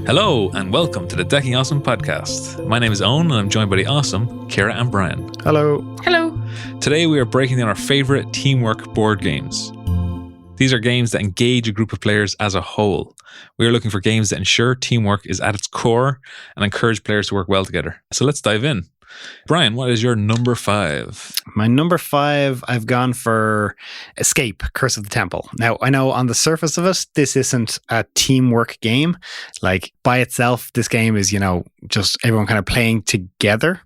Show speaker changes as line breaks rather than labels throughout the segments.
Hello and welcome to the Decking Awesome podcast. My name is Owen and I'm joined by the awesome Ciara and Brian.
Hello.
Hello.
Today we are breaking down our favorite teamwork board games. These are games that engage a group of players as a whole. We are looking for games that ensure teamwork is at its core and encourage players to work well together. So let's dive in. Brian, what is your number 5?
My number 5, I've gone for Escape, Curse of the Temple. Now, I know on the surface of it, this isn't a teamwork game. Like, by itself, this game is, just everyone kind of playing together.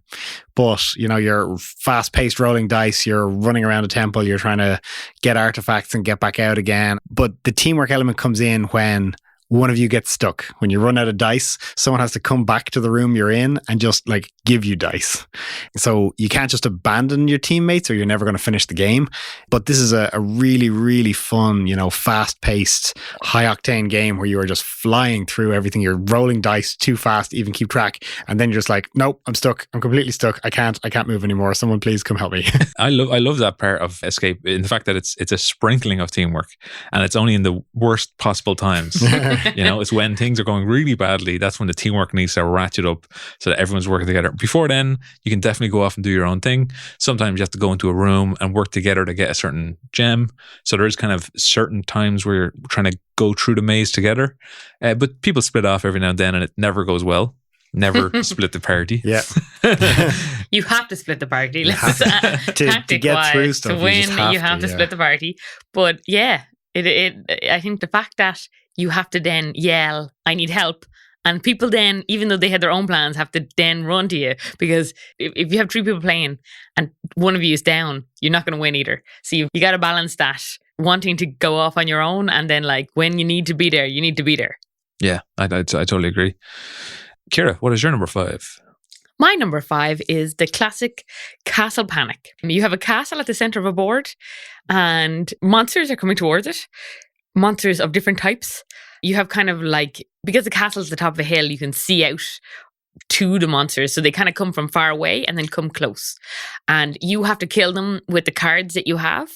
But, you're fast-paced rolling dice, you're running around a temple, you're trying to get artifacts and get back out again. But the teamwork element comes in when one of you gets stuck. When you run out of dice, someone has to come back to the room you're in and just give you dice. So you can't just abandon your teammates or you're never going to finish the game. But this is a really, really fun, fast-paced, high-octane game where you are just flying through everything. You're rolling dice too fast to even keep track. And then you're just like, nope, I'm stuck. I'm completely stuck. I can't move anymore. Someone please come help me.
I love that part of Escape, in the fact that it's a sprinkling of teamwork and it's only in the worst possible times. It's when things are going really badly. That's when the teamwork needs to ratchet up so that everyone's working together. Before then, you can definitely go off and do your own thing. Sometimes you have to go into a room and work together to get a certain gem. So there is kind of certain times where you're trying to go through the maze together. But people split off every now and then and it never goes well. Never split the party.
Yeah.
You have to split the party.
To get through stuff,
to win, you have to split the party. But yeah, I think the fact that you have to then yell, I need help. And people then, even though they had their own plans, have to then run to you. Because if you have 3 people playing and one of you is down, you're not going to win either. So you got to balance that, wanting to go off on your own. And then when you need to be there, you need to be there.
Yeah, I totally agree. Ciara, what is your number 5?
My number 5 is the classic Castle Panic. You have a castle at the center of a board and monsters are coming towards it. Monsters of different types. You have kind of because the castle's the top of a hill, you can see out to the monsters. So they kind of come from far away and then come close. And you have to kill them with the cards that you have,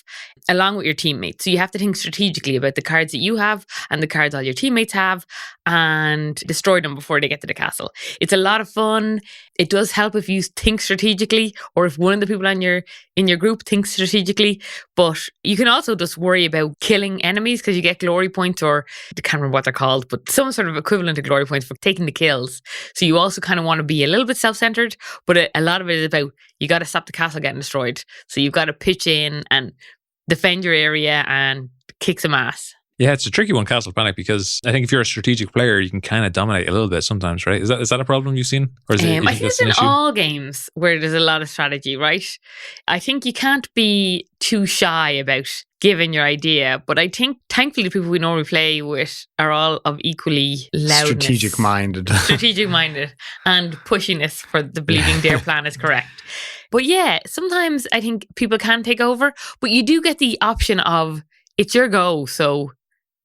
along with your teammates. So you have to think strategically about the cards that you have and the cards all your teammates have and destroy them before they get to the castle. It's a lot of fun. It does help if you think strategically or if one of the people in your group thinks strategically. But you can also just worry about killing enemies because you get glory points, or I can't remember what they're called, but some sort of equivalent to glory points for taking the kills. So you also kind of want to be a little bit self-centered, but a lot of it is about you got to stop the castle getting destroyed. So you've got to pitch in and defend your area and kick some ass.
Yeah, it's a tricky one, Castle Panic, because I think if you're a strategic player, you can kind of dominate a little bit sometimes, right? Is that a problem you've seen? Or is it,
I think it's in all games where there's a lot of strategy, right? I think you can't be too shy about giving your idea, but I think thankfully the people we normally play with are all of equally loudness.
Strategic minded
and pushiness for the believing their plan is correct. But yeah, sometimes I think people can take over, but you do get the option of it's your go, so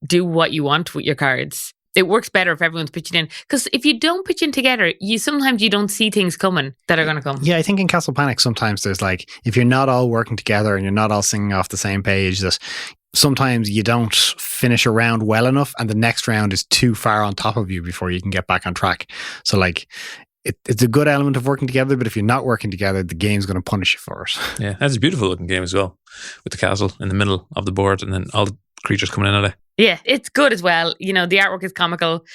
do what you want with your cards. It works better if everyone's pitching in. Because if you don't pitch in together, sometimes you don't see things coming that are going to come.
Yeah, I think in Castle Panic, sometimes there's if you're not all working together and you're not all singing off the same page, that sometimes you don't finish a round well enough and the next round is too far on top of you before you can get back on track. So it's a good element of working together, but if you're not working together, the game's going to punish you for it.
Yeah, that's a beautiful looking game as well, with the castle in the middle of the board and then all the creatures coming in at it.
Yeah, it's good as well. The artwork is comical.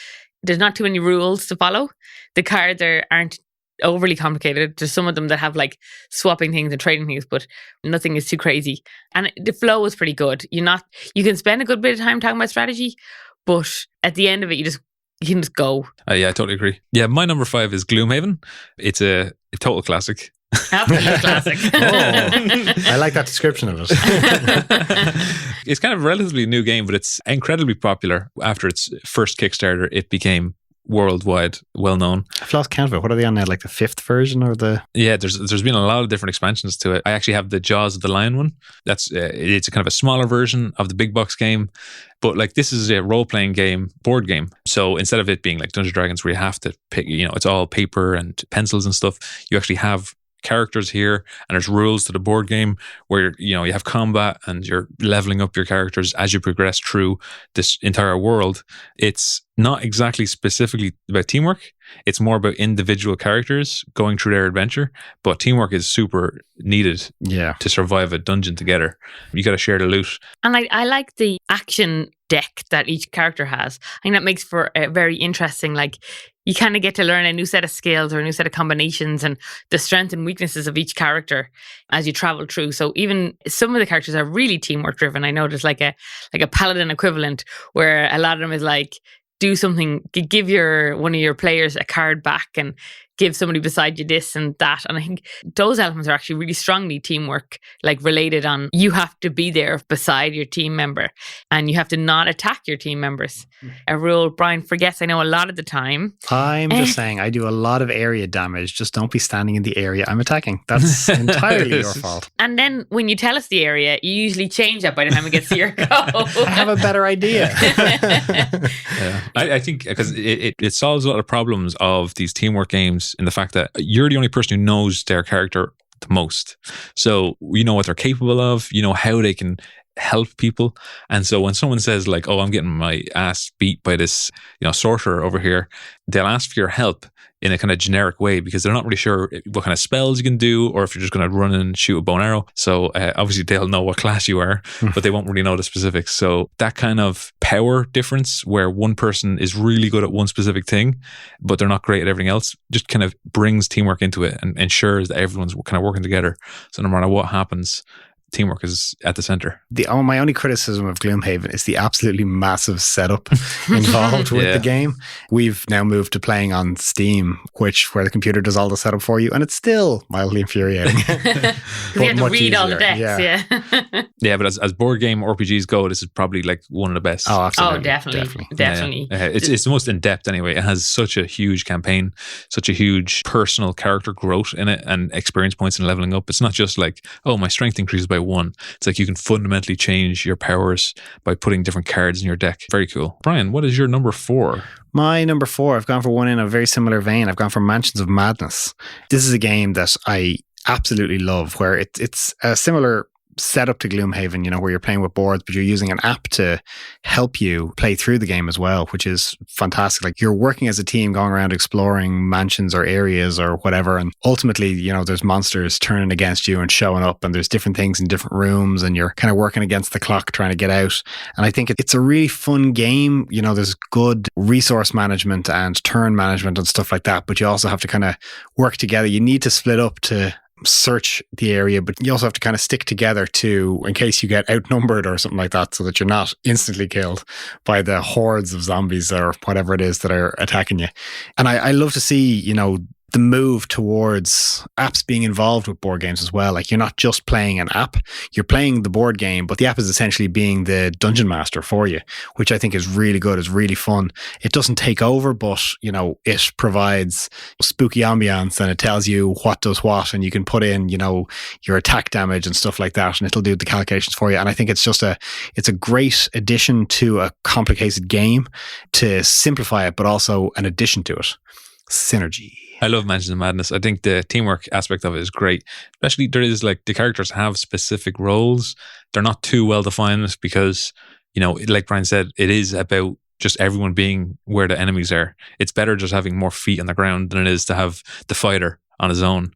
There's not too many rules to follow. The cards aren't overly complicated. There's some of them that have swapping things and trading things, but nothing is too crazy. And the flow is pretty good. You can spend a good bit of time talking about strategy, but at the end of it, you can just go.
Yeah, I totally agree. Yeah, my number 5 is Gloomhaven. It's a total classic.
Absolute classic.
I like that description of it.
It's kind of a relatively new game, but it's incredibly popular. After its first Kickstarter, it became worldwide well known.
I've lost count of it. What are they on now? The 5th version or the?
Yeah, there's been a lot of different expansions to it. I actually have the Jaws of the Lion one. That's it's a kind of a smaller version of the big box game, but this is a role playing game, board game. So instead of it being like Dungeons and Dragons where you have to pick, it's all paper and pencils and stuff, you actually have characters here, and there's rules to the board game where you have combat and you're leveling up your characters as you progress through this entire world. It's not exactly specifically about teamwork. It's more about individual characters going through their adventure, but teamwork is super needed to survive a dungeon together. You got to share the loot.
And I like the action deck that each character has. I think that makes for a very interesting, like, you kind of get to learn a new set of skills or a new set of combinations and the strengths and weaknesses of each character as you travel through. So even some of the characters are really teamwork driven. I know there's like a paladin equivalent where a lot of them is like, do something, give one of your players a card back and give somebody beside you this and that. And I think those elements are actually really strongly teamwork, like related on you have to be there beside your team member and you have to not attack your team members. A rule Brian forgets, I know, a lot of the time.
I'm just saying, I do a lot of area damage. Just don't be standing in the area I'm attacking. That's entirely your fault.
And then when you tell us the area, you usually change that by the time it gets to your go.
I have a better idea.
I think because it solves a lot of problems of these teamwork games in the fact that you're the only person who knows their character the most. So you know what they're capable of, you know how they can help people. And so when someone says like, oh, I'm getting my ass beat by this, sorcerer over here, they'll ask for your help in a kind of generic way because they're not really sure what kind of spells you can do or if you're just going to run and shoot a bow and arrow. So obviously they'll know what class you are, but they won't really know the specifics. So that kind of power difference where one person is really good at one specific thing, but they're not great at everything else, just kind of brings teamwork into it and ensures that everyone's kind of working together. So no matter what happens, teamwork is at the center.
My only criticism of Gloomhaven is the absolutely massive setup involved with the game. We've now moved to playing on Steam, where the computer does all the setup for you, and it's still mildly infuriating.
Because you have to read all the decks,
yeah, but as board game RPGs go, this is probably like one of the best.
Oh, absolutely.
Oh, definitely.
Yeah. It's the most in-depth anyway. It has such a huge campaign, such a huge personal character growth in it and experience points and leveling up. It's not just like, oh, my strength increases by 1. It's like you can fundamentally change your powers by putting different cards in your deck. Very cool. Brian, what is your number 4?
My number 4, I've gone for one in a very similar vein. I've gone for Mansions of Madness. This is a game that I absolutely love, where it's a similar setup to Gloomhaven, where you're playing with boards, but you're using an app to help you play through the game as well, which is fantastic. Like, you're working as a team going around exploring mansions or areas or whatever. And ultimately, there's monsters turning against you and showing up, and there's different things in different rooms, and you're kind of working against the clock trying to get out. And I think it's a really fun game. There's good resource management and turn management and stuff like that, but you also have to kind of work together. You need to split up to search the area, but you also have to kind of stick together in case you get outnumbered or something like that, so that you're not instantly killed by the hordes of zombies or whatever it is that are attacking you. And I love to see, the move towards apps being involved with board games as well. Like, you're not just playing an app, you're playing the board game, but the app is essentially being the dungeon master for you, which I think is really good, is really fun. It doesn't take over, but, it provides spooky ambience and it tells you what does what, and you can put in, your attack damage and stuff like that, and it'll do the calculations for you. And I think it's a great addition to a complicated game to simplify it, but also an addition to it. Synergy.
I love Mansions of Madness. I think the teamwork aspect of it is great. Especially there is like the characters have specific roles. They're not too well defined because, like Brian said, it is about just everyone being where the enemies are. It's better just having more feet on the ground than it is to have the fighter on his own.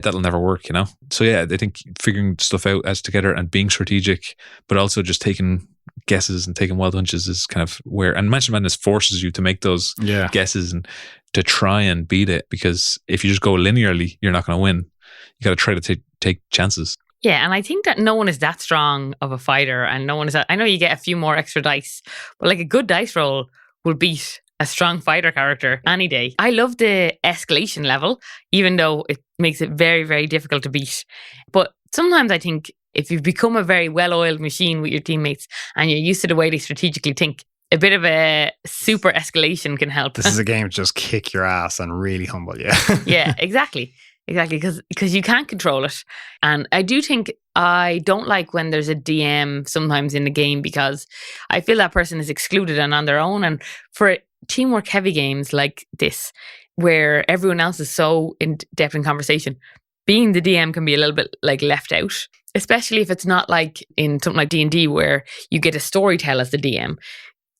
That'll never work, So yeah, I think figuring stuff out as together and being strategic, but also just taking guesses and taking wild hunches is kind of where, and Mansion Madness forces you to make those guesses and to try and beat it, because if you just go linearly, you're not going to win. You got to try to take chances.
Yeah, and I think that no one is that strong of a fighter, and no one is I know you get a few more extra dice, but like a good dice roll will beat a strong fighter character any day. I love the escalation level, even though it makes it very, very difficult to beat. But sometimes I think if you've become a very well-oiled machine with your teammates and you're used to the way they strategically think, a bit of a super escalation can help.
This is a game to just kick your ass and really humble you.
Yeah, exactly. Because you can't control it. And I do think I don't like when there's a DM sometimes in the game, because I feel that person is excluded and on their own. And for teamwork heavy games like this, where everyone else is so in depth in conversation, being the DM can be a little bit like left out, especially if it's not like in something like D&D where you get a storyteller as the DM.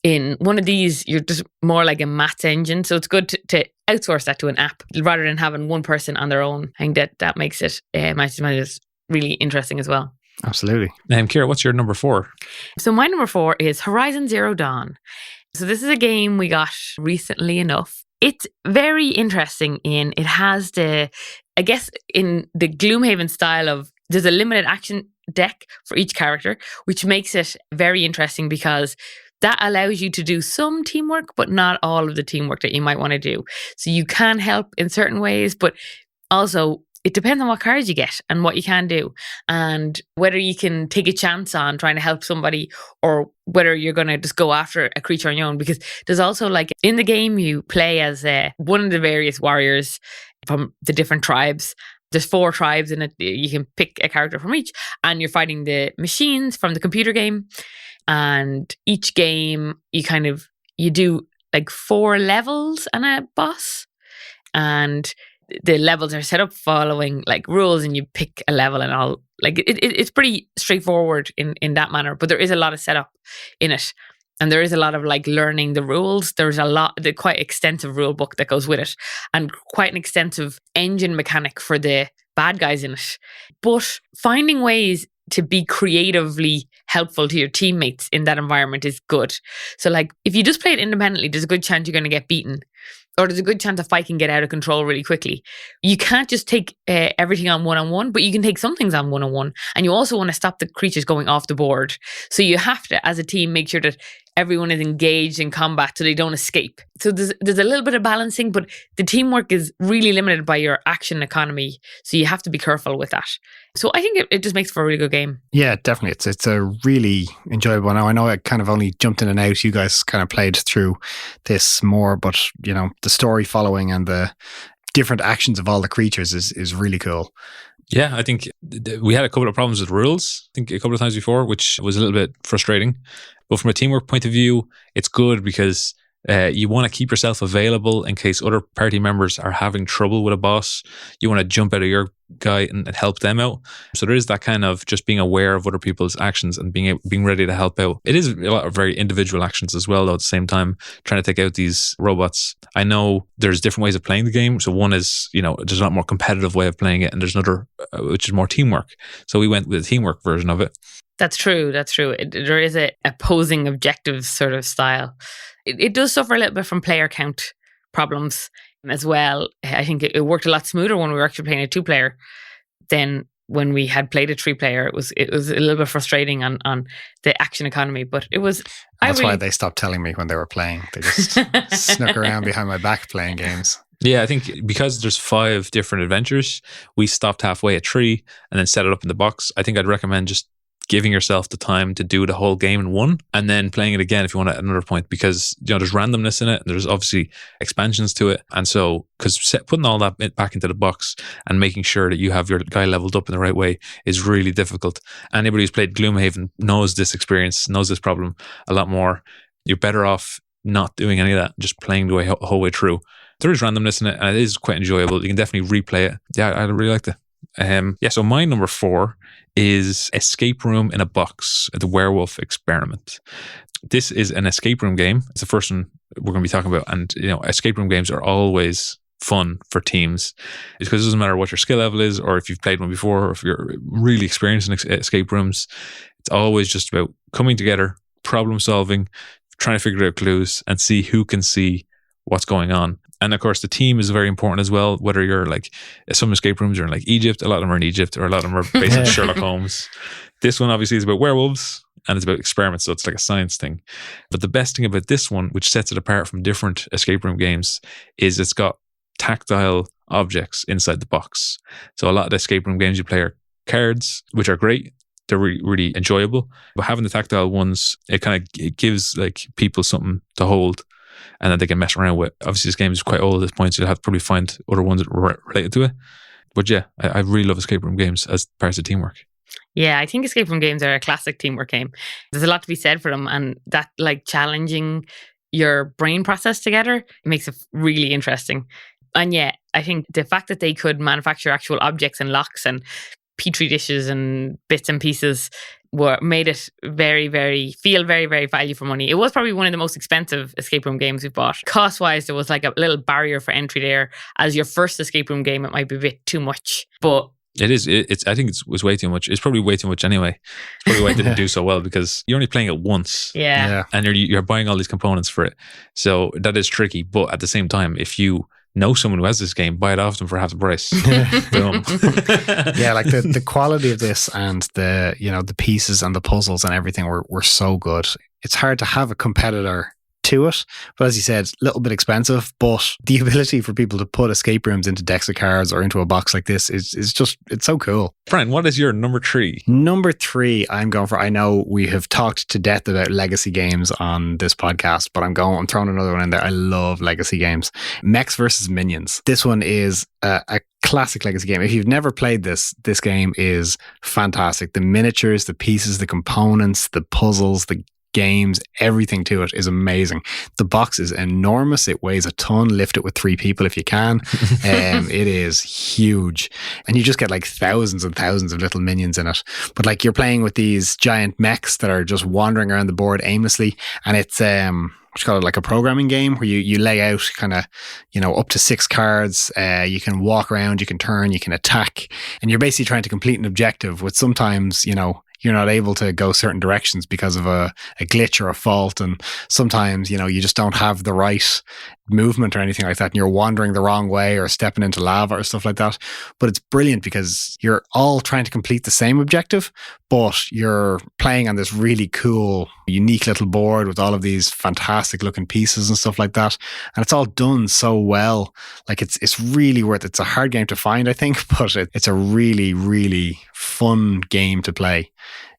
in one of these, you're just more like a maths engine. So it's good to outsource that to an app rather than having one person on their own. I think that makes it really interesting as well.
Absolutely.
Kira, what's your number 4?
So my number 4 is Horizon Zero Dawn. So this is a game we got recently enough. It's very interesting it has in the Gloomhaven style of, there's a limited action deck for each character, which makes it very interesting because that allows you to do some teamwork, but not all of the teamwork that you might want to do. So you can help in certain ways, but also it depends on what cards you get and what you can do, and whether you can take a chance on trying to help somebody or whether you're going to just go after a creature on your own. Because there's also, like, in the game, you play as one of the various warriors from the different tribes. There's 4 tribes in it. You can pick a character from each, and you're fighting the machines from the computer game. And each game, you do like 4 levels and a boss. And the levels are set up following like rules, and you pick a level and all. Like it's pretty straightforward in that manner, but there is a lot of setup in it. And there is a lot of like learning the rules. There's the quite extensive rule book that goes with it, and quite an extensive engine mechanic for the bad guys in it. But finding ways to be creatively helpful to your teammates in that environment is good. So like, if you just play it independently, there's a good chance you're going to get beaten, or there's a good chance a fight can get out of control really quickly. You can't just take everything on one-on-one, but you can take some things on one-on-one. And you also want to stop the creatures going off the board. So you have to, as a team, make sure that everyone is engaged in combat so they don't escape. So there's a little bit of balancing, but the teamwork is really limited by your action economy. So you have to be careful with that. So I think it just makes for a really good game.
Yeah, definitely. It's a really enjoyable. Now, I know I kind of only jumped in and out. You guys kind of played through this more, but you know, the story following and the different actions of all the creatures is really cool.
Yeah, I think we had a couple of problems with rules, I think a couple of times before, which was a little bit frustrating. But from a teamwork point of view, it's good because you want to keep yourself available in case other party members are having trouble with a boss. You want to jump out of your guy and help them out. So there is that kind of just being aware of other people's actions and being ready to help out. It is a lot of very individual actions as well, though, at the same time, trying to take out these robots. I know there's different ways of playing the game. So one is, there's a lot more competitive way of playing it, and there's another which is more teamwork. So we went with the teamwork version of it.
That's true. There is a opposing objectives sort of style. It does suffer a little bit from player count problems as well. I think it worked a lot smoother when we were actually playing a 2-player than when we had played a 3-player. It was a little bit frustrating on the action economy, but it was.
That's why they stopped telling me when they were playing. They just snuck around behind my back playing games.
Yeah, I think because there's 5 different adventures, we stopped halfway at 3 and then set it up in the box. I think I'd recommend just giving yourself the time to do the whole game in one, and then playing it again if you want at another point, because there's randomness in it, and there's obviously expansions to it, and so because putting all that back into the box and making sure that you have your guy leveled up in the right way is really difficult. Anybody who's played Gloomhaven knows this experience, knows this problem a lot more. You're better off not doing any of that, just playing the whole way through. There is randomness in it, and it is quite enjoyable. You can definitely replay it. Yeah, I really liked it. So my number 4 is Escape Room in a Box, the Werewolf Experiment. This is an escape room game. It's the first one we're going to be talking about. And, escape room games are always fun for teams. It's because it doesn't matter what your skill level is, or if you've played one before, or if you're really experienced in escape rooms. It's always just about coming together, problem solving, trying to figure out clues, and see who can see what's going on. And of course, the team is very important as well. Whether you're like, some escape rooms are in like Egypt, a lot of them are in Egypt, or a lot of them are based on Sherlock Holmes. This one obviously is about werewolves, and it's about experiments, so it's like a science thing. But the best thing about this one, which sets it apart from different escape room games, is it's got tactile objects inside the box. So a lot of the escape room games you play are cards, which are great. They're really, really enjoyable. But having the tactile ones, it gives like people something to hold and that they can mess around with. Obviously, this game is quite old at this point, so you'll have to probably find other ones that are related to it. But yeah, I really love escape room games as parts of teamwork.
Yeah, I think escape room games are a classic teamwork game. There's a lot to be said for them, and that like challenging your brain process together, it makes it really interesting. And yeah, I think the fact that they could manufacture actual objects and locks and petri dishes and bits and pieces made it very, very value for money. It was probably one of the most expensive escape room games we've bought. Cost-wise, there was like a little barrier for entry there. As your first escape room game, it might be a bit too much. But
it is. I think it was way too much. It's probably way too much anyway. It's probably why it didn't do so well, because you're only playing it once.
Yeah.
And you're buying all these components for it. So that is tricky. But at the same time, if you know someone who has this game, buy it off them for half the price. Boom.
Yeah, like the quality of this and the pieces and the puzzles and everything were so good. It's hard to have a competitor to it, but as you said, a little bit expensive, but the ability for people to put escape rooms into decks of cards or into a box like this is just, it's so cool.
Brian, what is your number 3?
Number 3 I'm going for, I know we have talked to death about legacy games on this podcast, but I'm throwing another one in there. I love legacy games. Mechs versus Minions. This one is a classic legacy game. If you've never played this game is fantastic. The miniatures, the pieces, the components, the puzzles, the games, everything to it is amazing. The box is enormous. It weighs a ton. Lift it with 3 people if you can. It is huge. And you just get like thousands and thousands of little minions in it. But like you're playing with these giant mechs that are just wandering around the board aimlessly. And it's what's called like a programming game where you lay out kind of, up to 6 cards. You can walk around, you can turn, you can attack. And you're basically trying to complete an objective with sometimes, you're not able to go certain directions because of a glitch or a fault. And sometimes, you just don't have the right movement or anything like that. And you're wandering the wrong way or stepping into lava or stuff like that. But it's brilliant because you're all trying to complete the same objective, but you're playing on this really cool, unique little board with all of these fantastic looking pieces and stuff like that. And it's all done so well. Like it's really it's a hard game to find, I think, but it's a really, really fun game to play.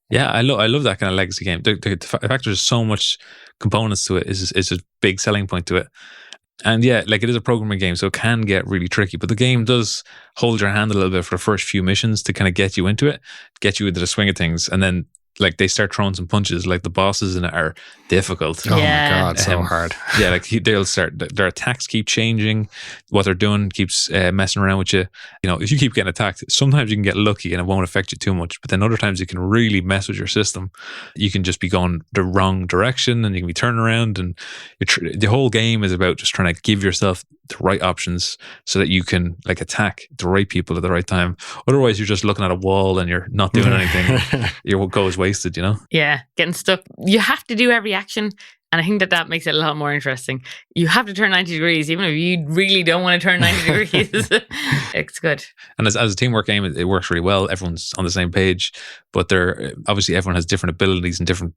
Yeah, I love that kind of legacy game. The fact there's so much components to it is a big selling point to it. And yeah, like it is a programming game, so it can get really tricky. But the game does hold your hand a little bit for the first few missions to kind of get you into it, get you into the swing of things. And then like they start throwing some punches. Like the bosses in it are difficult.
Oh my God, so hard.
Yeah, like they'll start, their attacks keep changing. What they're doing keeps messing around with you. If you keep getting attacked, sometimes you can get lucky and it won't affect you too much. But then other times it can really mess with your system. You can just be going the wrong direction and you can be turning around. And the whole game is about just trying to give yourself the right options so that you can like attack the right people at the right time. Otherwise, you're just looking at a wall and you're not doing anything. Your goal is wasted,
Yeah, getting stuck. You have to do every action. And I think that makes it a lot more interesting. You have to turn 90 degrees, even if you really don't want to turn 90 degrees. It's good.
And as a teamwork game, it works really well. Everyone's on the same page, but obviously everyone has different abilities and different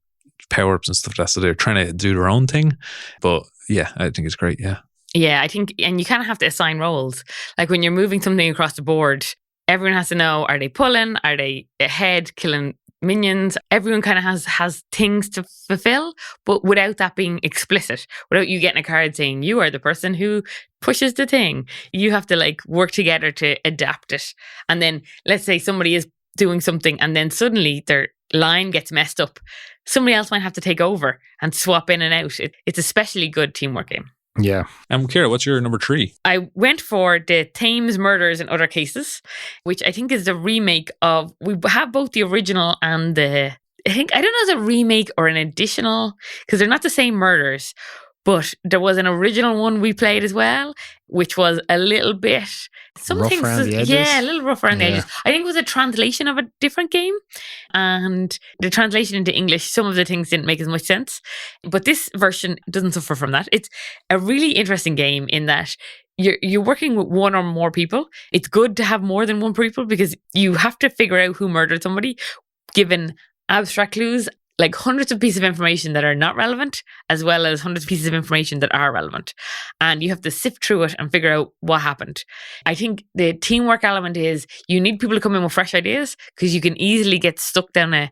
power-ups and stuff like that. So they're trying to do their own thing. But yeah, I think it's great. Yeah.
Yeah, I think, and you kind of have to assign roles. Like when you're moving something across the board, everyone has to know, are they pulling? Are they ahead, killing minions? Everyone kind of has things to fulfill, but without that being explicit, without you getting a card saying you are the person who pushes the thing. You have to like work together to adapt it. And then let's say somebody is doing something and then suddenly their line gets messed up. Somebody else might have to take over and swap in and out. It's a especially good teamwork game.
Yeah.
And Ciara, what's your number 3?
I went for the Thames Murders in Other Cases, which I think is the remake of, we have both the original and I don't know if it's a remake or an additional, because they're not the same murders, but there was an original one we played as well, which was a little bit,
rough around the edges.
Yeah, a little rough around the edges. I think it was a translation of a different game, and the translation into English, some of the things didn't make as much sense. But this version doesn't suffer from that. It's a really interesting game in that you're working with one or more people. It's good to have more than one people because you have to figure out who murdered somebody, given abstract clues, like hundreds of pieces of information that are not relevant, as well as hundreds of pieces of information that are relevant. And you have to sift through it and figure out what happened. I think the teamwork element is you need people to come in with fresh ideas because you can easily get stuck down a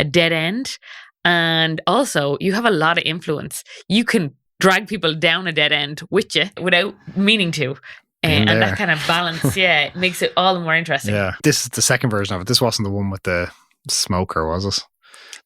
dead end. And also, you have a lot of influence. You can drag people down a dead end with you without meaning to. And that kind of balance, it makes it all the more interesting.
Yeah. This is the second version of it. This wasn't the one with the smoker, was it?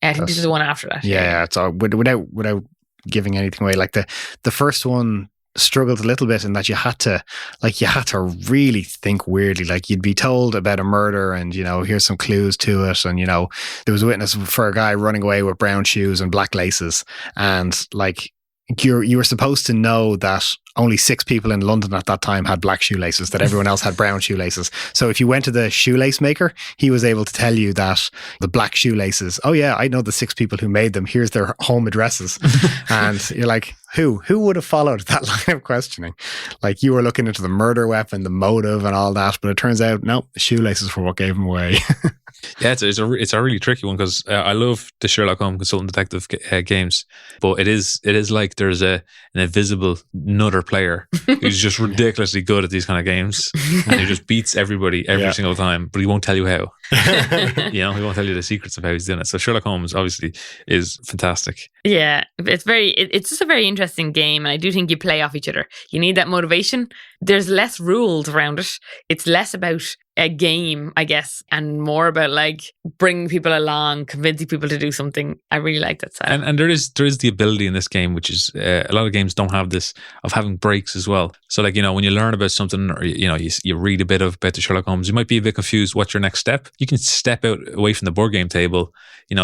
I think this is the one after that.
Yeah, it's all without giving anything away. Like the first one, struggled a little bit in that you had to really think weirdly. Like, you'd be told about a murder and, here's some clues to it. And, there was a witness for a guy running away with brown shoes and black laces. And like, you were supposed to know that only 6 people in London at that time had black shoelaces, that everyone else had brown shoelaces. So if you went to the shoelace maker, he was able to tell you that the black shoelaces, oh yeah, I know the 6 people who made them. Here's their home addresses. And you're like, who would have followed that line of questioning? Like, you were looking into the murder weapon, the motive and all that, but it turns out, no, the shoelaces were what gave them away.
Yeah, it's a really tricky one because I love the Sherlock Holmes consultant detective games, but it is like there's an invisible another player who's just ridiculously good at these kind of games, and he just beats everybody every single time, but he won't tell you how. He won't tell you the secrets of how he's doing it. So Sherlock Holmes obviously is fantastic.
Yeah, it's just a very interesting game, and I do think you play off each other. You need that motivation. There's less rules around it. It's less about a game, I guess, and more about like bringing people along, convincing people to do something. I really like that side.
And there is the ability in this game, which is a lot of games don't have this, of having breaks as well. So like, when you learn about something, or you read a bit about the Sherlock Holmes, you might be a bit confused. What's your next step? You can step out away from the board game table,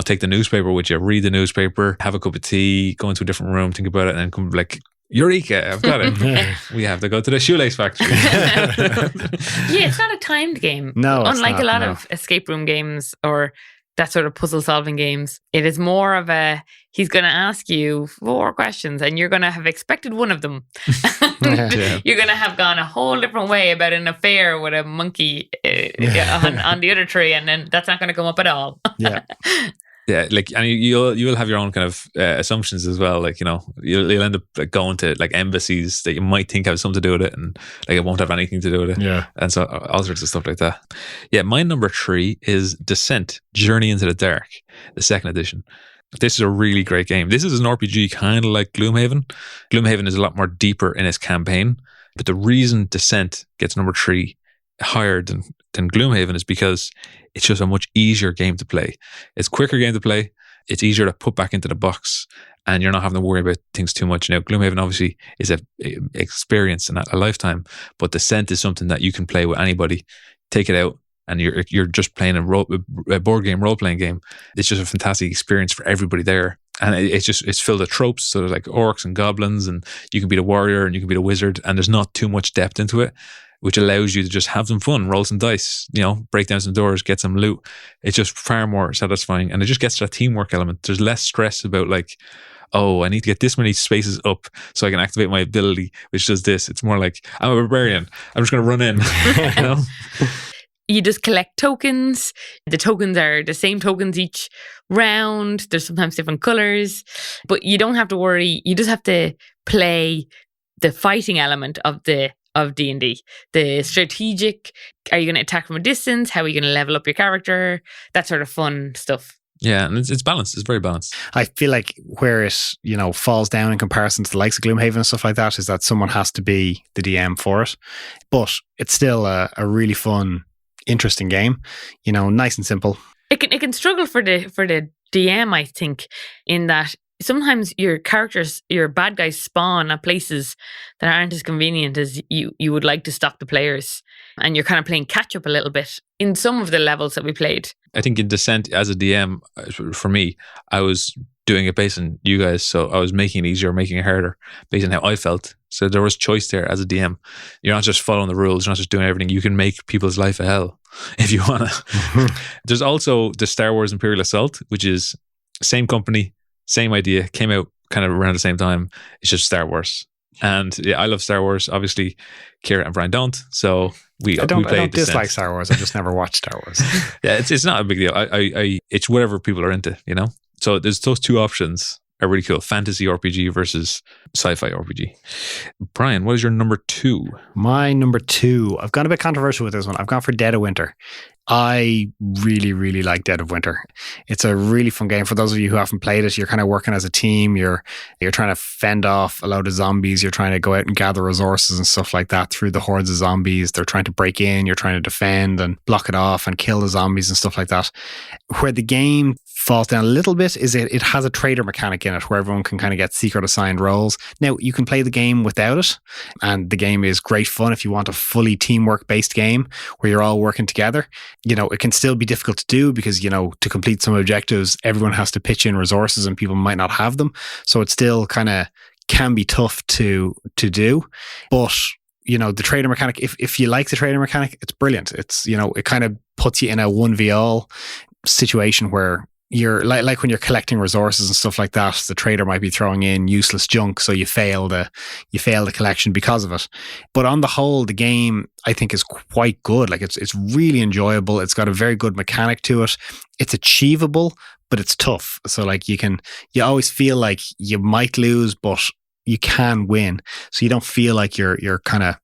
take the newspaper with you, read the newspaper, have a cup of tea, go into a different room, think about it, and then come like, Eureka, I've got it. We have to go to the shoelace factory.
Yeah, it's not a timed game.
No,
unlike
not,
a lot of escape room games or that sort of puzzle solving games. It is more of he's going to ask you 4 questions and you're going to have expected one of them. You're going to have gone a whole different way about an affair with a monkey on the other tree, and then that's not going to come up at all.
Yeah.
Yeah, like, and you'll have your own kind of assumptions as well. Like, you'll end up like going to like embassies that you might think have something to do with it, and like it won't have anything to do with it.
Yeah,
and so all sorts of stuff like that. Yeah, my number 3 is Descent: Journey into the Dark, the 2nd edition. This is a really great game. This is an RPG kind of like Gloomhaven. Gloomhaven is a lot more deeper in its campaign, but the reason Descent gets number 3 higher than Gloomhaven is because it's just a much easier game to play. It's a quicker game to play. It's easier to put back into the box, and you're not having to worry about things too much. Now, Gloomhaven obviously is a experience and a lifetime, but Descent is something that you can play with anybody. Take it out, and you're just playing a board game, role playing game. It's just a fantastic experience for everybody there. And it's filled with tropes, so there's like orcs and goblins, and you can be the warrior and you can be the wizard, and there's not too much depth into it, which allows you to just have some fun, roll some dice, break down some doors, get some loot. It's just far more satisfying, and it just gets to that teamwork element. There's less stress about like, oh, I need to get this many spaces up so I can activate my ability, which does this. It's more like, I'm a barbarian, I'm just going to run in.
You just collect tokens. The tokens are the same tokens each round. There's sometimes different colors, but you don't have to worry. You just have to play the fighting element of D&D. The strategic, are you going to attack from a distance? How are you going to level up your character? That sort of fun stuff.
Yeah, and it's balanced. It's very balanced.
I feel like where it, falls down in comparison to the likes of Gloomhaven and stuff like that is that someone has to be the DM for it. But it's still a really fun, interesting game. Nice and simple. It
can struggle for the DM, I think, in that sometimes your characters, your bad guys spawn at places that aren't as convenient as you would like to stop the players. And you're kind of playing catch up a little bit in some of the levels that we played.
I think in Descent, as a DM, for me, I was doing it based on you guys. So I was making it easier, making it harder based on how I felt. So there was choice there as a DM. You're not just following the rules. You're not just doing everything. You can make people's life a hell if you want to. There's also the Star Wars Imperial Assault, which is same company, same idea, came out kind of around the same time. It's just Star Wars. And yeah, I love Star Wars. Obviously, Kira and Brian don't. So I don't
dislike Star Wars. I just never watched Star Wars.
Yeah, it's not a big deal. It's whatever people are into, So there's those two options are really cool. Fantasy RPG versus sci-fi RPG. Brian, what is your number 2?
My number 2, I've gone a bit controversial with this one. I've gone for Dead of Winter. I really, really like Dead of Winter. It's a really fun game. For those of you who haven't played it, you're kind of working as a team. You're trying to fend off a load of zombies. You're trying to go out and gather resources and stuff like that through the hordes of zombies. They're trying to break in. You're trying to defend and block it off and kill the zombies and stuff like that. Where the game falls down a little bit is it has a trader mechanic in it where everyone can kind of get secret assigned roles. Now, you can play the game without it, and the game is great fun if you want a fully teamwork based game where you're all working together. It can still be difficult to do because, to complete some objectives, everyone has to pitch in resources and people might not have them. So it still kind of can be tough to do. But the trader mechanic, if you like the trader mechanic, it's brilliant. It's, it kind of puts you in a 1v all situation where you're like when you're collecting resources and stuff like that, the trader might be throwing in useless junk, so you fail the collection because of it. But on the whole, the game I think is quite good. Like it's really enjoyable. It's got a very good mechanic to it. It's achievable, but it's tough. So like you always feel like you might lose, but you can win. So you don't feel like you're kind of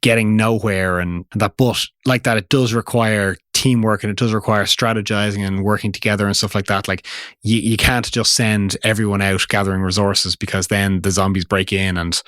getting nowhere and that. But like that, it does require teamwork and it does require strategizing and working together and stuff like that. Like you can't just send everyone out gathering resources because then the zombies break in and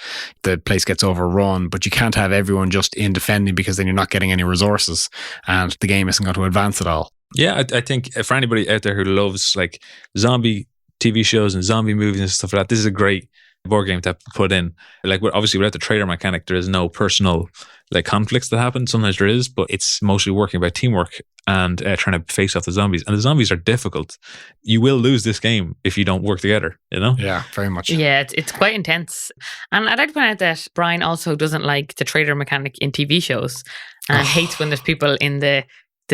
the place gets overrun. But you can't have everyone just in defending because then you're not getting any resources and the game isn't going to advance at all.
Yeah, I think for anybody out there who loves like zombie TV shows and zombie movies and stuff like that, this is a great board game to put in. Like obviously without the trader mechanic, there is no personal like conflicts that happen. Sometimes there is, but it's mostly working by teamwork and trying to face off the zombies. And the zombies are difficult. You will lose this game if you don't work together,
Yeah, very much.
Yeah, it's quite intense. And I'd like to point out that Brian also doesn't like the trader mechanic in TV shows and hates when there's people in the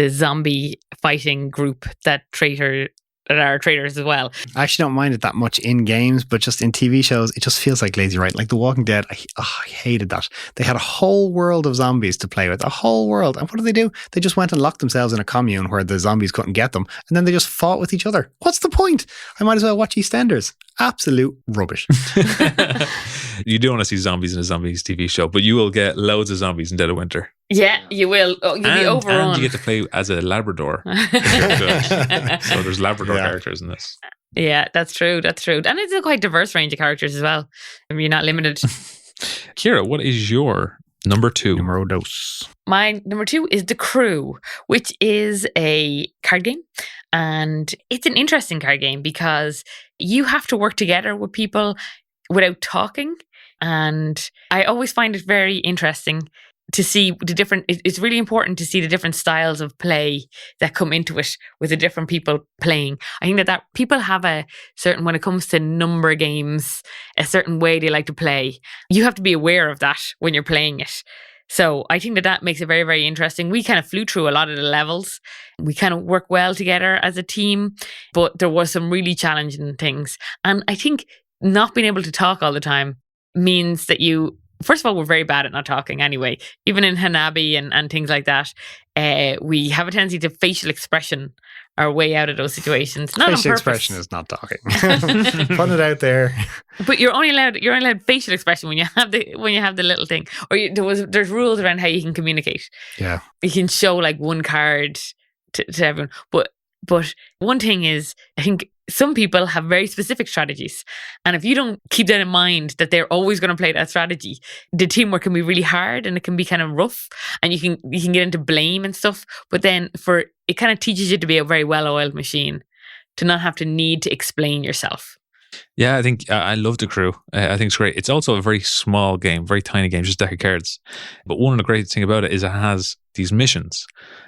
zombie fighting group that are traders as well.
I actually don't mind it that much in games, but just in TV shows, it just feels like lazy writing. Like The Walking Dead, I hated that. They had a whole world of zombies to play with, a whole world. And what do? They just went and locked themselves in a commune where the zombies couldn't get them. And then they just fought with each other. What's the point? I might as well watch EastEnders. Absolute rubbish.
You do want to see zombies in a zombies TV show, but you will get loads of zombies in Dead of Winter.
Yeah, you will. Oh, you'll be overrun.
And you get to play as a Labrador. So there's Labrador characters in this.
Yeah, that's true. That's true. And it's a quite diverse range of characters as well. I mean, you're not limited.
Kira, what is your number 2?
Numero dos.
My number 2 is The Crew, which is a card game. And it's an interesting card game because you have to work together with people without talking. And I always find it very interesting to see the different, it's really important to see the different styles of play that come into it with the different people playing. I think that people have a certain, when it comes to number games, a certain way they like to play. You have to be aware of that when you're playing it. So I think that makes it very, very interesting. We kind of flew through a lot of the levels. We kind of work well together as a team, but there was some really challenging things. And I think not being able to talk all the time means that first of all, we're very bad at not talking anyway. Even in Hanabi and things like that, we have a tendency to facial expression our way out of those situations. Not
facial
on
expression is not talking. Put it out there.
But you're only allowed facial expression when you have the little thing. Or there's rules around how you can communicate.
Yeah,
you can show like one card to everyone. But one thing is, I think some people have very specific strategies. And if you don't keep that in mind, that they're always going to play that strategy, the teamwork can be really hard and it can be kind of rough and you can get into blame and stuff. But then it kind of teaches you to be a very well-oiled machine, to not have to need to explain yourself.
Yeah, I think I love The Crew. I think it's great. It's also a very small game, very tiny game, just a deck of cards. But one of the great things about it is it has these missions.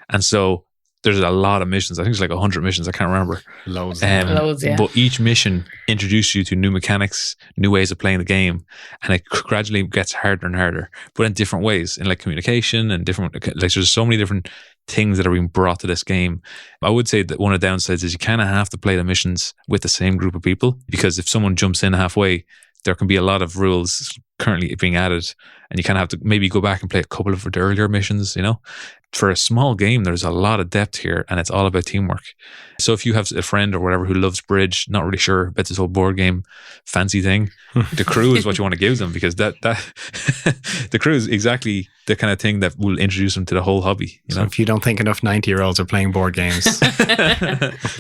And so there's a lot of missions. I think it's like 100 missions. I can't remember.
Loads,
yeah.
But each mission introduces you to new mechanics, new ways of playing the game, and it gradually gets harder and harder, but in different ways, in like communication and different. Like there's so many different things that are being brought to this game. I would say that one of the downsides is you kind of have to play the missions with the same group of people, because if someone jumps in halfway, there can be a lot of rules currently being added, and you kind of have to maybe go back and play a couple of the earlier missions, For a small game, there's a lot of depth here, and it's all about teamwork. So if you have a friend or whatever who loves bridge, not really sure about this whole board game fancy thing, The Crew is what you want to give them, because that The Crew is exactly the kind of thing that will introduce them to the whole hobby.
So if you don't think enough 90-year-olds are playing board games,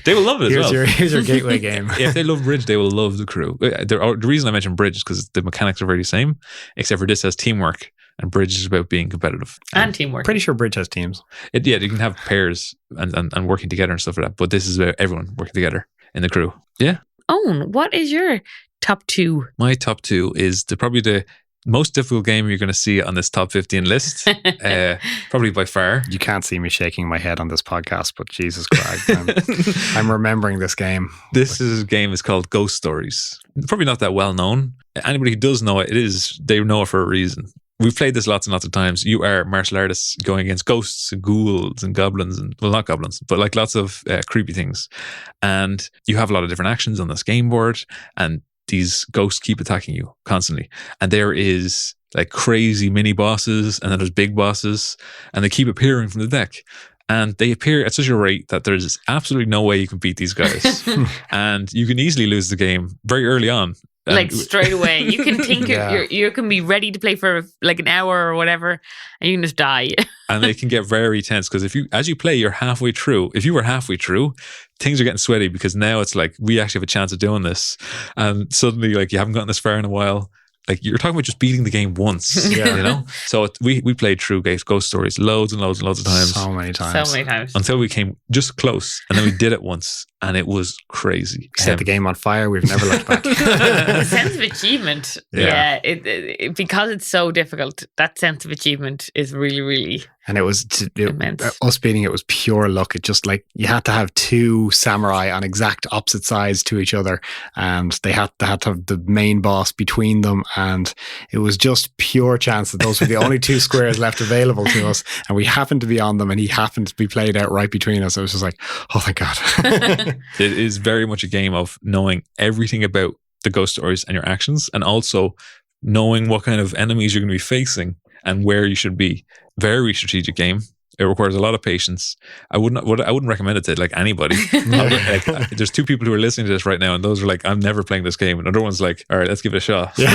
they will love it as well.
Here's your gateway game.
If they love bridge, they will love The Crew. The reason I mentioned bridge is because the mechanics are very the same, except for this has teamwork. and bridge is about being competitive
And teamwork.
Pretty sure Bridge has teams.
Yeah, you can have pairs and working together and stuff like that, but this is about everyone working together in the crew. Yeah.
Owen, what is your top 2?
My top 2 is probably the most difficult game you're going to see on this top 15 list, probably by far.
You can't see me shaking my head on this podcast, but Jesus Christ, I'm remembering this game.
This game is called Ghost Stories. Probably not that well known. Anybody who does know it, they know it for a reason. We've played this lots and lots of times. You are martial artists going against ghosts and ghouls and goblins, and well, not goblins, but like lots of creepy things. And you have a lot of different actions on this game board, and these ghosts keep attacking you constantly. And there is like crazy mini bosses, and then there's big bosses, and they keep appearing from the deck. And they appear at such a rate that there's absolutely no way you can beat these guys. And you can easily lose the game very early on.
Like straight away. You can think you can be ready to play for like an hour or whatever, and you can just die.
And they can get very tense because as you play, you're halfway through. If you were halfway through, things are getting sweaty because now it's like we actually have a chance of doing this. And suddenly, like, you haven't gotten this far in a while. Like, you're talking about just beating the game once, you know? So we played through Ghost Stories loads and loads and loads of times.
So many times.
Until we came just close. And then we did it once. And it was crazy.
Set the game on fire. We've never looked back.
The sense of achievement. Yeah. It, because it's so difficult, that sense of achievement is really, really
and it was
immense.
Us beating it was pure luck. It just like you had to have 2 samurai on exact opposite sides to each other, and they had to have the main boss between them, and it was just pure chance that those were the only 2 squares left available to us, and we happened to be on them, and he happened to be played out right between us. It was just like, oh thank God.
It is very much a game of knowing everything about the ghost stories and your actions, and also knowing what kind of enemies you're going to be facing and where you should be. Very strategic game. It requires a lot of patience. I wouldn't recommend it to like anybody. There's 2 people who are listening to this right now, and those are like, I'm never playing this game. And another one's like, all right, let's give it a shot.
Yeah.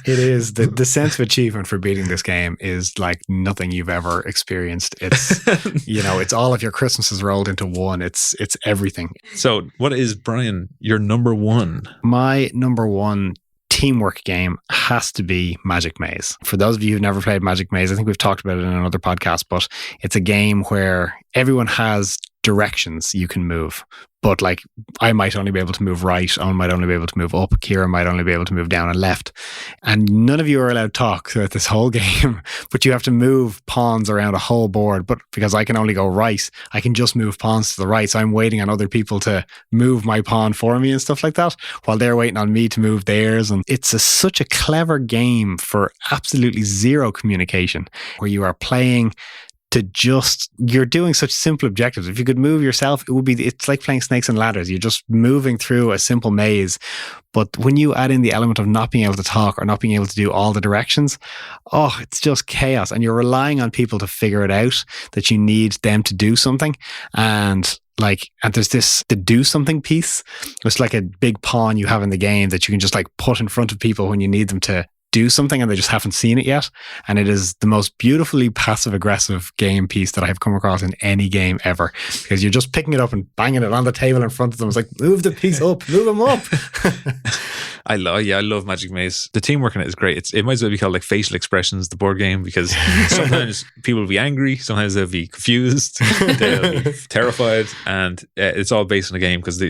It is the sense of achievement for beating this game is like nothing you've ever experienced. It's it's all of your Christmases rolled into one. It's everything.
So what is, Brian, your number 1?
My number 1 teamwork game has to be Magic Maze. For those of you who've never played Magic Maze, I think we've talked about it in another podcast, but it's a game where everyone has directions you can move. But like, I might only be able to move right, Owen might only be able to move up, Kira might only be able to move down and left. And none of you are allowed to talk throughout this whole game, but you have to move pawns around a whole board. But because I can only go right, I can just move pawns to the right. So I'm waiting on other people to move my pawn for me and stuff like that, while they're waiting on me to move theirs. And it's such a clever game for absolutely zero communication, where you are playing you're doing such simple objectives. If you could move yourself, it's like playing snakes and ladders. You're just moving through a simple maze. But when you add in the element of not being able to talk or not being able to do all the directions, it's just chaos. And you're relying on people to figure it out, that you need them to do something. And there's the do something piece. It's like a big pawn you have in the game that you can just like put in front of people when you need them to do something and they just haven't seen it yet. And it is the most beautifully passive-aggressive game piece that I've come across in any game ever, because you're just picking it up and banging it on the table in front of them. It's like, move the piece up, move them up.
I love Magic Maze. The teamwork in it is great. It might as well be called like facial expressions, the board game, because sometimes people will be angry, sometimes they'll be confused, they'll be terrified, and it's all based on the game, because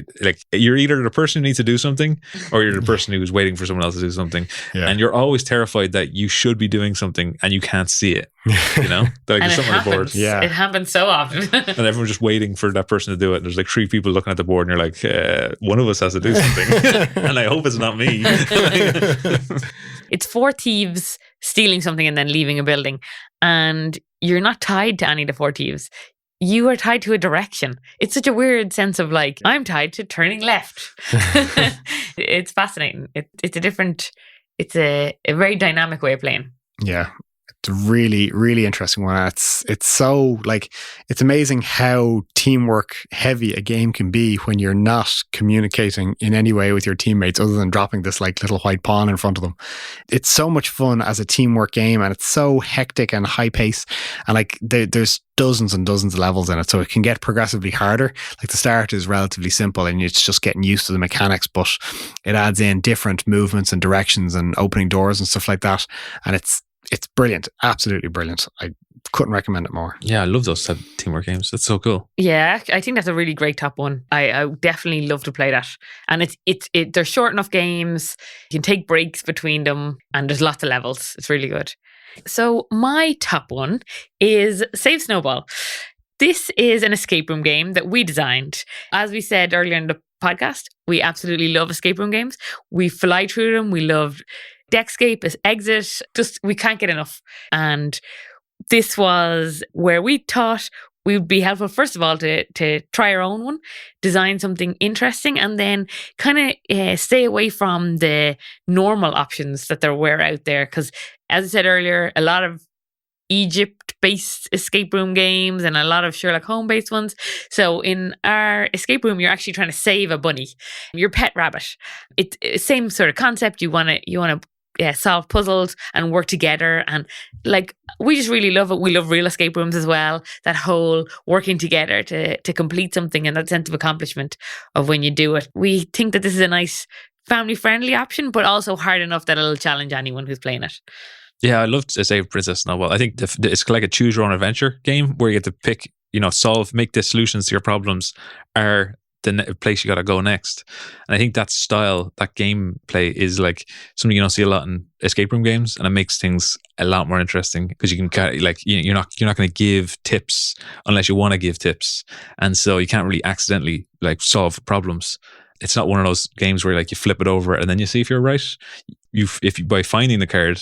you're either the person who needs to do something or you're the person who's waiting for someone else to do something, and you're always terrified that you should be doing something and you can't see it. Like,
and
there's something on the board.
Yeah,
it happens so often.
And everyone's just waiting for that person to do it. And there's like 3 people looking at the board, and you're like, one of us has to do something. And I hope it's not me.
It's 4 thieves stealing something and then leaving a building. And you're not tied to any of the 4 thieves. You are tied to a direction. It's such a weird sense of like, I'm tied to turning left. It's fascinating. It's a very dynamic way of playing.
Yeah. It's a really, really interesting one. It's so like, it's amazing how teamwork heavy a game can be when you're not communicating in any way with your teammates other than dropping this like little white pawn in front of them. It's so much fun as a teamwork game, and it's so hectic and high pace, and like there's dozens and dozens of levels in it, so it can get progressively harder. Like the start is relatively simple and it's just getting used to the mechanics, but it adds in different movements and directions and opening doors and stuff like that, and it's brilliant, absolutely brilliant. I couldn't recommend it more.
Yeah, I love those type of teamwork games. That's so cool.
Yeah, I think that's a really great top one. I definitely love to play that. And they're short enough games. You can take breaks between them, and there's lots of levels. It's really good. So my top one is Save Snowball. This is an escape room game that we designed. As we said earlier in the podcast, we absolutely love escape room games. We fly through them. We love Deckscape, Exit. Just, we can't get enough. And this was where we thought we would be helpful, first of all, to try our own one, design something interesting, and then kind of stay away from the normal options that there were out there. Because, as I said earlier, a lot of Egypt-based escape room games and a lot of Sherlock Holmes-based ones. So in our escape room, you're actually trying to save a bunny, your pet rabbit. It's same sort of concept. You want to solve puzzles and work together, and like we just really love it. We love real escape rooms as well. That whole working together to complete something, and that sense of accomplishment of when you do it. We think that this is a nice family-friendly option, but also hard enough that it'll challenge anyone who's playing it.
Yeah, I love to Save Princess Snowball. I think it's like a choose your own adventure game where you get to pick, make the solutions to your problems are the place you got to go next. And I think that style, that gameplay is like something you don't see a lot in escape room games, and it makes things a lot more interesting because you can you're not going to give tips unless you want to give tips, and so you can't really accidentally like solve problems. It's not one of those games where like you flip it over and then you see if you're right. If you by finding the card,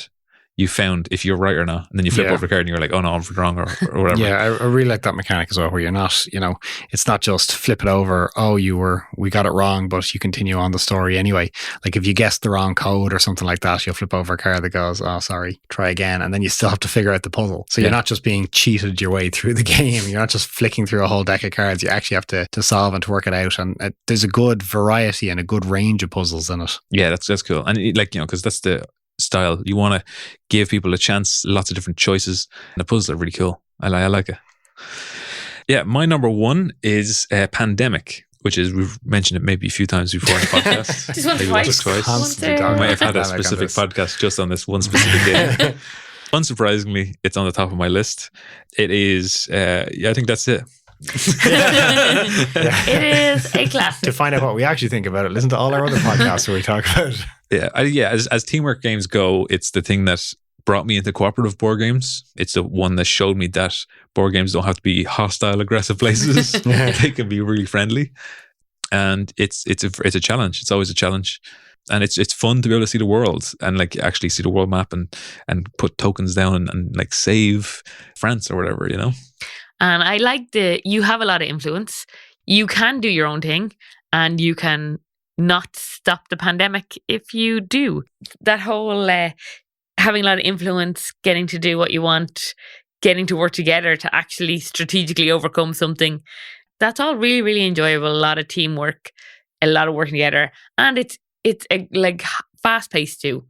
you found if you're right or not, and then you flip over the card and you're like, oh no, I'm wrong or whatever.
Yeah, I really like that mechanic as well, where you're not, it's not just flip it over, we got it wrong, but you continue on the story anyway. Like if you guessed the wrong code or something like that, you'll flip over a card that goes, oh sorry, try again, and then you still have to figure out the puzzle. So you're not just being cheated your way through the game, you're not just flicking through a whole deck of cards, you actually have to solve and to work it out, and there's a good variety and a good range of puzzles in it.
Yeah, that's cool. And because that's the style, you want to give people a chance, lots of different choices, and the puzzles are really cool. I like it. Yeah, my number one is Pandemic, which is, we've mentioned it maybe a few times before in the podcast.
just twice.
We might have had a specific podcast just on this one specific game. Unsurprisingly, it's on the top of my list. It is, I think that's it.
It is a classic.
To find out what we actually think about it, listen to all our other podcasts where we talk about it.
As teamwork games go, it's the thing that brought me into cooperative board games. It's the one that showed me that board games don't have to be hostile, aggressive places. They can be really friendly, and it's a challenge. It's always a challenge, and it's fun to be able to see the world and like actually see the world map and put tokens down and like save France or whatever,
And I like you have a lot of influence. You can do your own thing, and you can not stop the pandemic if you do. That whole having a lot of influence, getting to do what you want, getting to work together to actually strategically overcome something, that's all really, really enjoyable. A lot of teamwork, a lot of working together, and it's like fast paced too.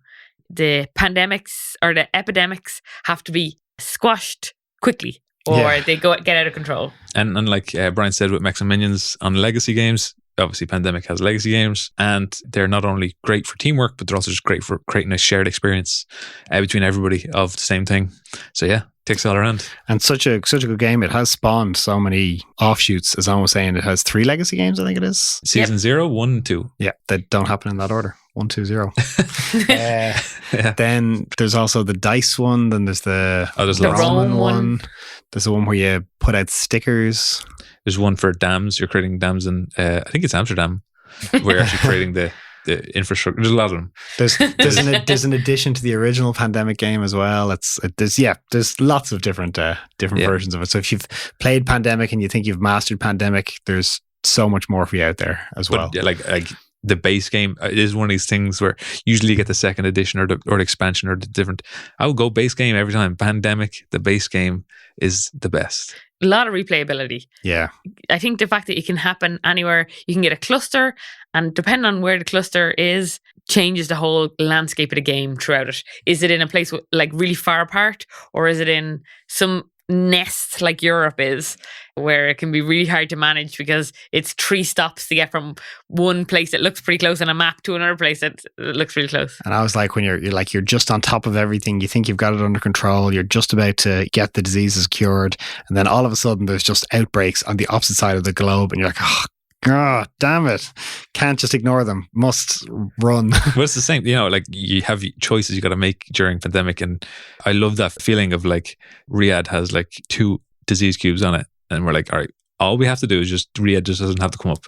The pandemics or the epidemics have to be squashed quickly, or they get out of control.
And like Brian said with Mechs and Minions on legacy games, obviously Pandemic has legacy games, and they're not only great for teamwork, but they're also just great for creating a shared experience between everybody of the same thing. So yeah, ticks all around.
And such a good game. It has spawned so many offshoots. As I was saying, it has 3 legacy games, I think it is.
Season 0, 1, 2.
Yeah, that don't happen in that order. 1, 2, 0. Then there's also the dice one. Then there's the Roman one. There's the one where you put out stickers.
There's one for dams. You're creating dams in, I think it's Amsterdam. We're actually creating the infrastructure. There's a lot of them.
There's an addition to the original Pandemic game as well. There's lots of different versions of it. So if you've played Pandemic and you think you've mastered Pandemic, there's so much more for you out there as well.
But like the base game is one of these things where usually you get the second edition or the expansion or the different. I would go base game every time. Pandemic, the base game is the best.
A lot of replayability.
Yeah.
I think the fact that it can happen anywhere, you can get a cluster, and depending on where the cluster is, changes the whole landscape of the game throughout it. Is it in a place like really far apart, or is it in some nest like Europe is, where it can be really hard to manage because it's 3 stops to get from one place that looks pretty close on a map to another place that looks really close.
And I was like, when you're just on top of everything, you think you've got it under control, you're just about to get the diseases cured, and then all of a sudden there's just outbreaks on the opposite side of the globe, and you're like, oh God, damn it. Can't just ignore them. Must run.
Well, it's the same, like you have choices you got to make during pandemic. And I love that feeling of like Riyadh has like 2 disease cubes on it. And we're like, all right, all we have to do is just Riyadh just doesn't have to come up.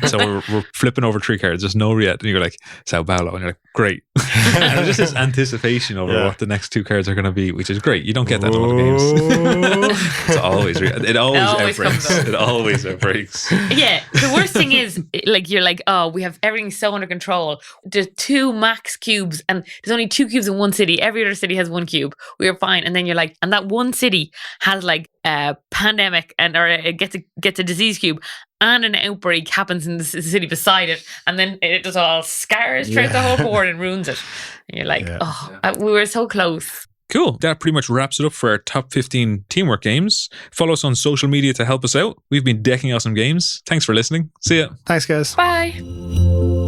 So we're flipping over 3 cards. There's no Riyadh. And you're like, Sao Paulo. And you're like, great. And there's just this anticipation over what the next 2 cards are going to be, which is great. You don't get that in a lot of games. It's always Riyadh. It always outbreaks. It always outbreaks.
Yeah. The worst thing is, like, you're like, oh, we have everything so under control. There's 2 max cubes, and there's only 2 cubes in one city. Every other city has 1 cube. We're fine. And then you're like, and that one city has like a pandemic or it gets a disease cube, and an outbreak happens in the city beside it, and then it just all scatters throughout the whole board and ruins it. And you're like, we were so close.
Cool. That pretty much wraps it up for our top 15 teamwork games. Follow us on social media to help us out. We've been decking out some games. Thanks for listening. See ya.
Thanks, guys.
Bye.